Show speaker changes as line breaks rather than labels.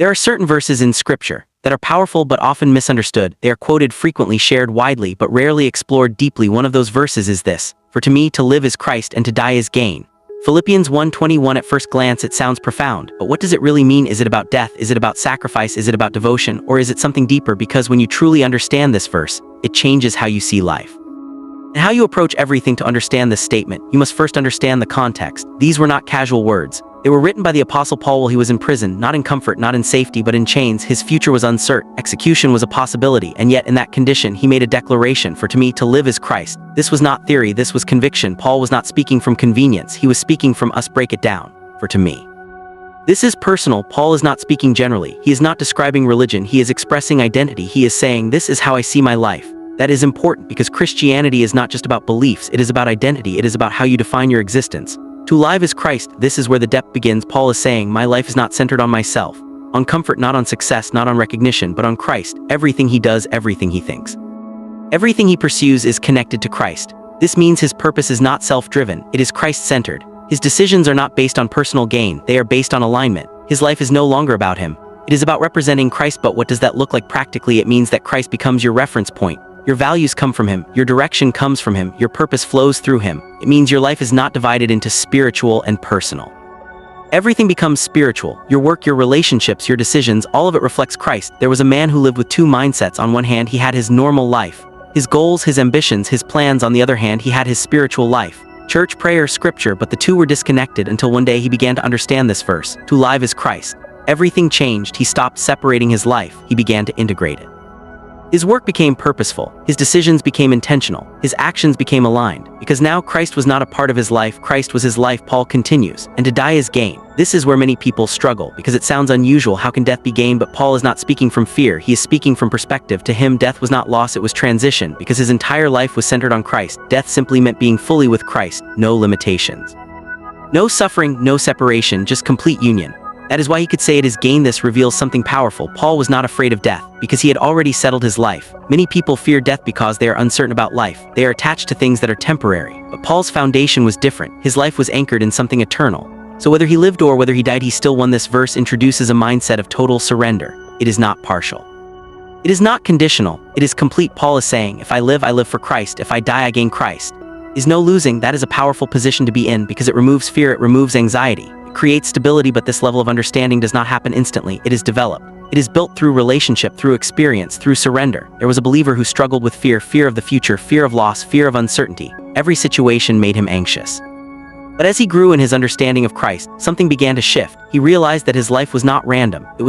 There are certain verses in Scripture that are powerful but often misunderstood. They are quoted frequently, shared widely, but rarely explored deeply. One of those verses is this: "For to me to live is Christ and to die is gain." Philippians 1:21. At first glance it sounds profound, but what does it really mean? Is it about death? Is it about sacrifice? Is it about devotion? Or is it something deeper? Because when you truly understand this verse, it changes how you see life and how you approach everything. To understand this statement, you must first understand the context. These were not casual words. They were written by the Apostle Paul while he was in prison, not in comfort, not in safety, but in chains. His future was uncertain. Execution was a possibility, and yet in that condition he made a declaration: "For to me to live is Christ." This was not theory, this was conviction. Paul was not speaking from convenience, he was speaking from us. Break it down. For to me. This is personal. Paul is not speaking generally. He is not describing religion, he is expressing identity. He is saying, "This is how I see my life." That is important because Christianity is not just about beliefs, it is about identity, it is about how you define your existence. To live is Christ. This is where the depth begins. Paul is saying, my life is not centered on myself, on comfort, not on success, not on recognition, but on Christ. Everything he does, everything he thinks, everything he pursues is connected to Christ. This means his purpose is not self-driven, it is Christ-centered. His decisions are not based on personal gain, they are based on alignment. His life is no longer about him. It is about representing Christ. But what does that look like practically? It means that Christ becomes your reference point. Your values come from him, your direction comes from him, your purpose flows through him. It means your life is not divided into spiritual and personal. Everything becomes spiritual. Your work, your relationships, your decisions, all of it reflects Christ. There was a man who lived with two mindsets. On one hand, he had his normal life, his goals, his ambitions, his plans. On the other hand, he had his spiritual life, church, prayer, scripture, but the two were disconnected until one day he began to understand this verse: to live is Christ. Everything changed. He stopped separating his life, he began to integrate it. His work became purposeful, his decisions became intentional, his actions became aligned, because now Christ was not a part of his life, Christ was his life. Paul continues, and to die is gain. This is where many people struggle, because it sounds unusual. How can death be gain? But Paul is not speaking from fear, he is speaking from perspective. To him, death was not loss, it was transition, because his entire life was centered on Christ. Death simply meant being fully with Christ, no limitations, no suffering, no separation, just complete union. That is why he could say it is gain. This reveals something powerful. Paul was not afraid of death, because he had already settled his life. Many people fear death because they are uncertain about life. They are attached to things that are temporary. But Paul's foundation was different. His life was anchored in something eternal. So whether he lived or whether he died, he still won. This verse introduces a mindset of total surrender. It is not partial. It is not conditional. It is complete. Paul is saying, if I live for Christ. If I die, I gain Christ. Is no losing. That is a powerful position to be in, because it removes fear, it removes anxiety. Creates stability. But this level of understanding does not happen instantly. It is developed. It is built through relationship, through experience, through surrender. There was a believer who struggled with fear of the future, fear of loss, fear of uncertainty. Every situation made him anxious. But as he grew in his understanding of Christ, something began to shift. He realized that his life was not random. It was